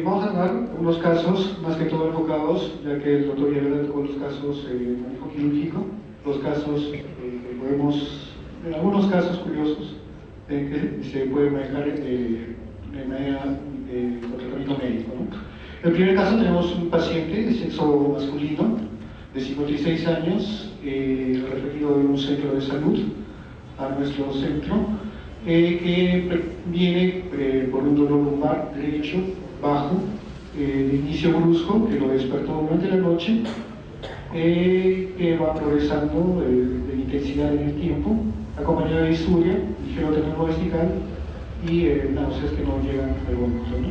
Vamos a dar unos casos, más que todo enfocados, ya que el doctor Villarreal tocó los casos de manejo quirúrgico, los casos que podemos, en algunos casos curiosos, que se puede manejar de manera con tratamiento médico, ¿no? En el primer caso tenemos un paciente de sexo masculino, de 56 años, referido de un centro de salud a nuestro centro, que viene por un dolor lumbar derecho, bajo, de inicio brusco, que lo despertó durante la noche, que va progresando de intensidad en el tiempo, acompañado de disuria, ligero tenor vestical y náuseas que no llegan al vómito, ¿no?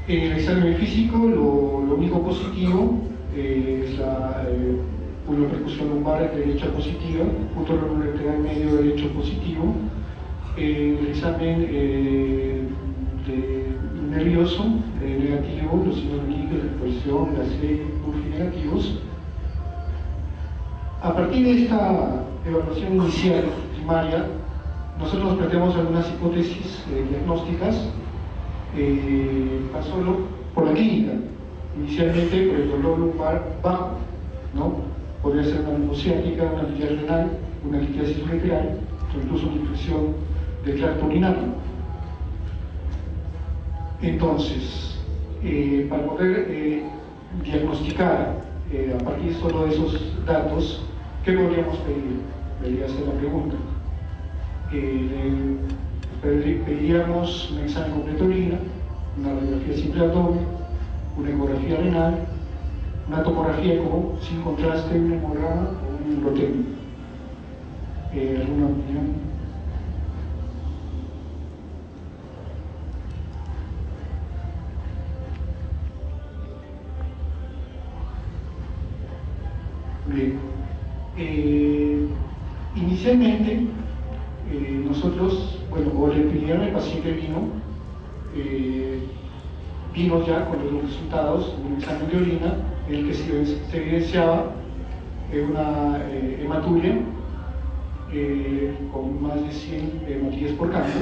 En el examen físico, lo único positivo es la percusión lumbar derecha positiva, punto retrocranial medio derecho positivo. El examen nervioso negativo, los signos clínicos de presión, la C, negativos. A partir de esta evaluación inicial primaria, nosotros nos planteamos algunas hipótesis diagnósticas, solo por la clínica, inicialmente por el dolor lumbar bajo, ¿no? Podría ser una linfociática, una litiasis renal, una litiasis ureteral, o incluso una infección del tracto urinario. Entonces, para poder diagnosticar a partir solo de esos datos, ¿qué podríamos pedir? Debería ser la pregunta. Pediríamos un examen completo de orina, una radiografía simple de abdomen, una ecografía renal, una tomografía eco sin contraste, un hemograma o un urotecnia. ¿Alguna opinión? Bien. Inicialmente, nosotros, o le pidieron al paciente vino ya con los resultados de un examen de orina en el que se evidenciaba una hematuria con más de 100 hematías por campo,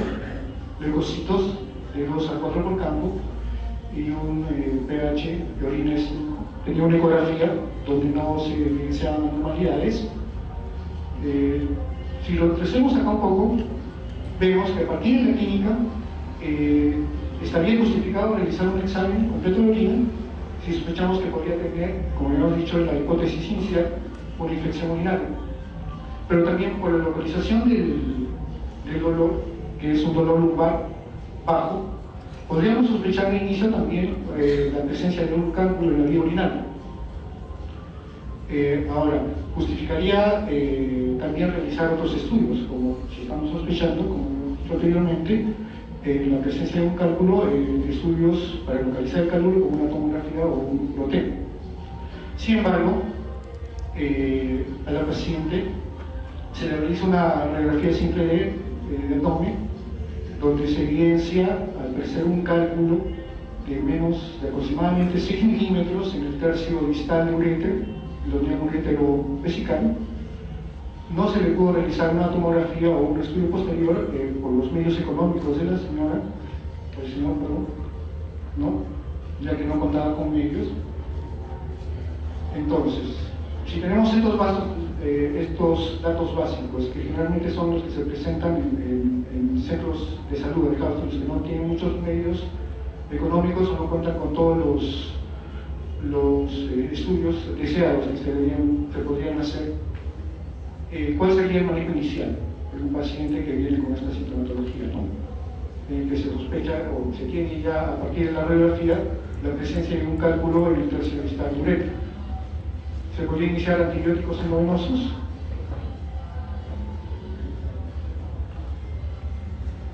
leucocitos de 2 a 4 por campo y un pH de orina de 5. Tenía una ecografía donde no se evidenciaban anormalidades. Si lo trazamos acá un poco, vemos que a partir de la clínica está bien justificado realizar un examen completo de orina si sospechamos que podría tener, como hemos dicho en la hipótesis inicial, una infección urinaria. Pero también por la localización del dolor, que es un dolor lumbar bajo, podríamos sospechar de inicio también la presencia de un cálculo en la vía urinaria. Ahora, justificaría también realizar otros estudios, como si estamos sospechando, como dije anteriormente, la presencia de un cálculo, estudios para localizar el cálculo como una tomografía o un urotecnia. Sin embargo, a la paciente se le realiza una radiografía simple de abdomen, donde se evidencia, al parecer, un cálculo de aproximadamente 6 milímetros en el tercio distal del uréter, la unión uretero-vesical. No se le pudo realizar una tomografía o un estudio posterior por los medios económicos de la señora, o el señor, perdón, ¿no? Ya que no contaba con medios. Entonces, si tenemos estos datos básicos, que generalmente son los que se presentan en centros de salud alejados, los que no tienen muchos medios económicos o no cuentan con todos los estudios deseados que se podrían hacer, ¿cuál sería el manejo inicial de un paciente que viene con esta sintomatología, ¿no? Que se sospecha o se tiene ya a partir de la radiografía la presencia de un cálculo en el tercio distal del uréter? ¿Se podría iniciar antibióticos endovenosos?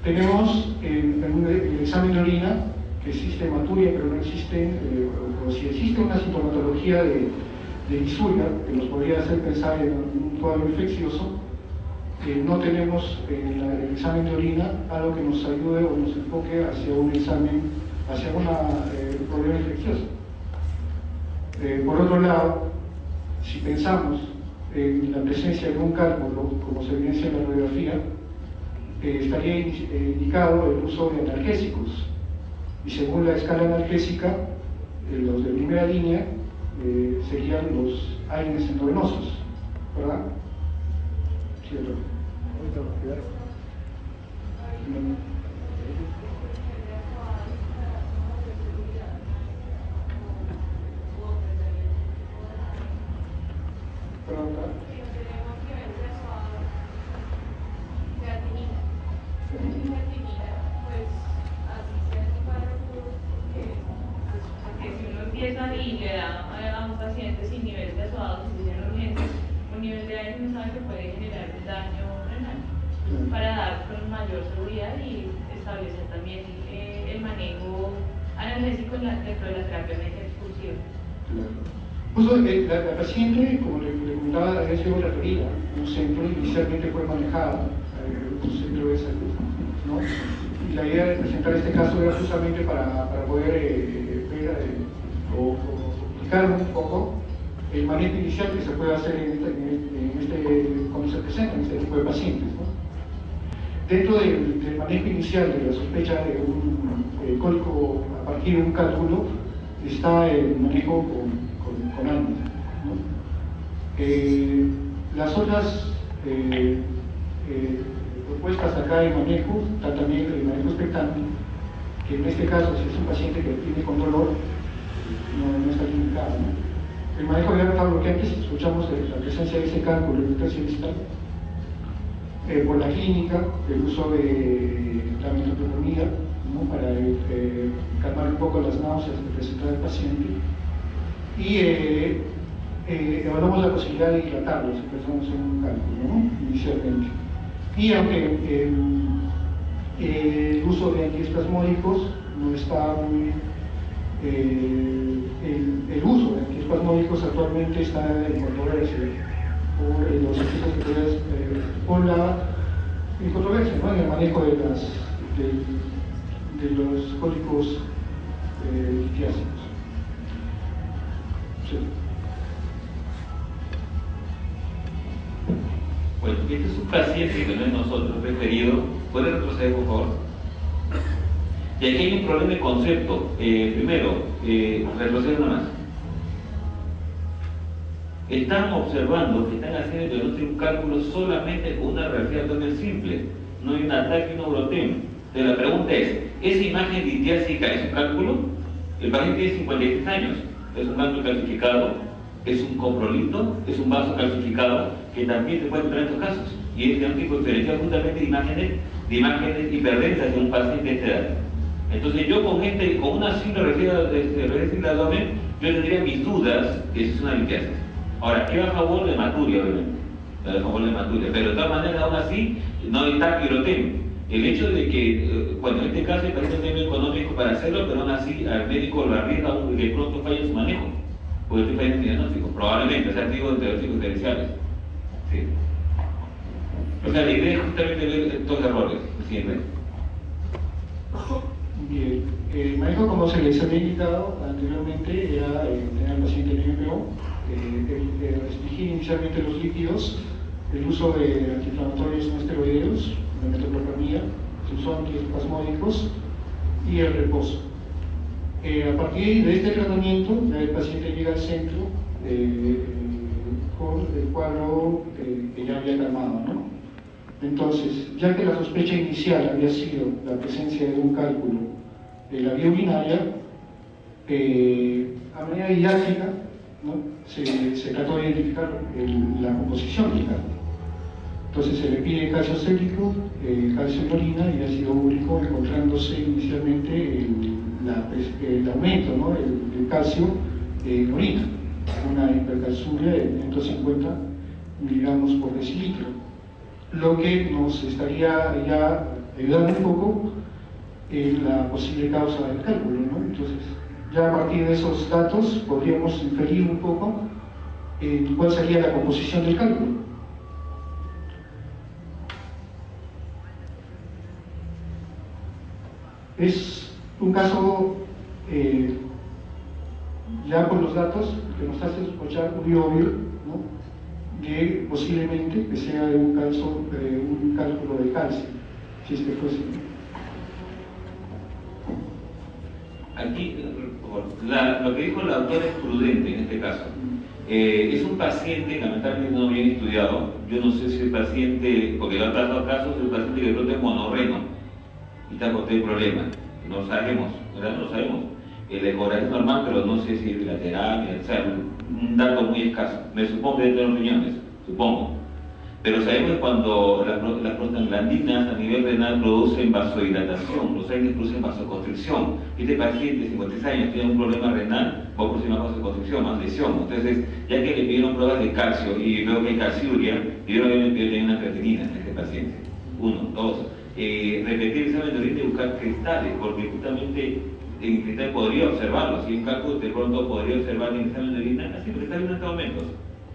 Tenemos el examen de orina, que existe hematuria, pero no existe, o si existe una sintomatología de disuria, que nos podría hacer pensar en un cuadro infeccioso. No tenemos en el examen de orina algo que nos ayude o nos enfoque hacia un examen, hacia un problema infeccioso. Por otro lado, si pensamos en la presencia de un cálculo, como se evidencia en la radiografía, estaría indicado el uso de analgésicos. y según la escala analgésica, los de primera línea serían los AINES endovenosos, ¿verdad? ¿Cierto? Y le da a un paciente sin nivel de azoados en urgencias, un nivel de AINES no sabe que puede generar un daño renal, para dar con mayor seguridad y establecer también el manejo analgésico dentro de la terapia médica exclusiva. Justo la paciente, como le comentaba, había sido referida a un centro, inicialmente fue manejada un centro de salud, ¿no? Y la idea de presentar este caso era justamente para poder ver o explicar un poco el manejo inicial que se puede hacer cuando se presentan este tipo de pacientes, ¿no? Dentro del manejo inicial de la sospecha de un cólico a partir de un cálculo está el manejo con AINES, ¿no? Las otras propuestas acá de manejo, está también el manejo expectante, que en este caso, si es un paciente que tiene con dolor, no está indicado, ¿no? El manejo de beta-bloqueantes, escuchamos la presencia de ese cálculo en el tercio distal, por la clínica, el uso de la metoclopramida, ¿no? Para calmar un poco las náuseas que presenta el paciente, y evaluamos la posibilidad de dilatarlo si pensamos en un cálculo, ¿no? Inicialmente. Y aunque el uso de antiespasmódicos no está muy... el uso de antiespasmódicos actualmente está en controversia por los efectos secundarios, por la controversia, ¿no? En el manejo de los cólicos litiásicos. Sí. Bueno, este es un paciente que no es nosotros referido. ¿Puede retroceder, por favor? Y aquí hay un problema de concepto. Primero, retroceder nada más. Están observando que están haciendo el diagnóstico un cálculo solamente con una radiografía abdominal simple. No hay un ataque y un urotema. Entonces la pregunta es, ¿esa imagen litiásica es un cálculo? El paciente tiene 53 años. Es un cálculo calcificado, es un coprolito, es un vaso calcificado que también se puede encontrar en estos casos. Y es diagnóstico diferencial justamente de imágenes hiperdensas de un paciente de esta edad. Entonces yo con una simple radiografía del abdomen, yo tendría mis dudas que es una litiasis. Ahora, queda a favor de Maturia, obviamente, a favor de Maturia, pero de todas maneras, aún así, no está quirotema. El hecho de que, bueno, en este caso el paciente tiene medio económico para hacerlo, pero aún así al médico lo arriesga aún que pronto falla en su manejo, porque estoy fallando en diagnóstico, probablemente, o sea, digo de diagnósticos diferenciales. Sí. O sea, la idea es justamente ver estos errores, siempre. Bien, el manejo, como se les había indicado anteriormente, era tener al paciente en MPO, restringir inicialmente los líquidos, el uso de antiinflamatorios no esteroideos, la metoclopramida, el uso de antiespasmódicos y el reposo. A partir de este tratamiento, el paciente llega al centro con el cuadro que ya había calmado, ¿no? Entonces, ya que la sospecha inicial había sido la presencia de un cálculo de la vía urinaria, a manera didáctica, ¿no? se trató de identificar la composición del cálculo. Entonces se le pide calcio acético, calcio en orina y ácido úrico, encontrándose inicialmente el aumento, ¿no? el calcio en orina, una hipercalciuria de 150 miligramos por decilitro, lo que nos estaría ya ayudando un poco en la posible causa del cálculo, ¿no? Entonces, ya a partir de esos datos podríamos inferir un poco cuál sería la composición del cálculo. Es un caso, ya por los datos, que nos hace sospechar muy obvio, ¿no? De posiblemente que sea de un cálculo de calcio, si es que fuese. Aquí, lo que dijo la autora es prudente en este caso. Es un paciente, lamentablemente no bien estudiado. Yo no sé si el paciente, porque lo ha tratado casos, el paciente que de pronto es monorreno y está con este problema. No sabemos, ¿verdad? No lo sabemos. El ecografía es normal, pero no sé si es bilateral, o sea, un dato muy escaso. Me supongo que dentro de los riñones, supongo. Pero sabemos que cuando las prostaglandinas a nivel renal producen vasodilatación, los AINES producen vasoconstricción. Este paciente de 53 años tiene un problema renal, va a producir más vasoconstricción, más lesión. Entonces, ya que le pidieron pruebas de calcio y veo que hay calciuria, pidieron tener una creatinina en este paciente. 1, 2. Repetir el examen de orina y buscar cristales, porque justamente en cristal podría observarlo. Si hay un cálculo, de pronto podría observar en el examen de orina, así porque está en estos momentos.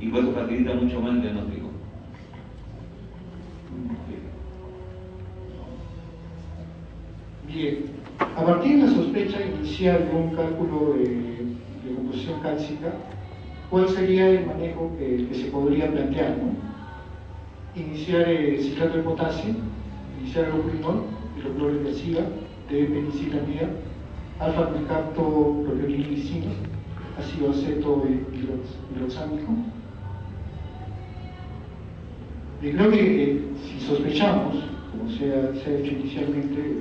Y por eso facilita mucho más el diagnóstico. Bien, a partir de la sospecha inicial de un cálculo de composición cálcica, ¿cuál sería el manejo que se podría plantear, ¿no? Iniciar citrato de potasio, iniciar allopurinol, hidroclorotiazida, de penicilamida, alfa-glutacto, propionilglicina, ácido aceto hidroxámico. Creo que si sospechamos, como se ha hecho inicialmente,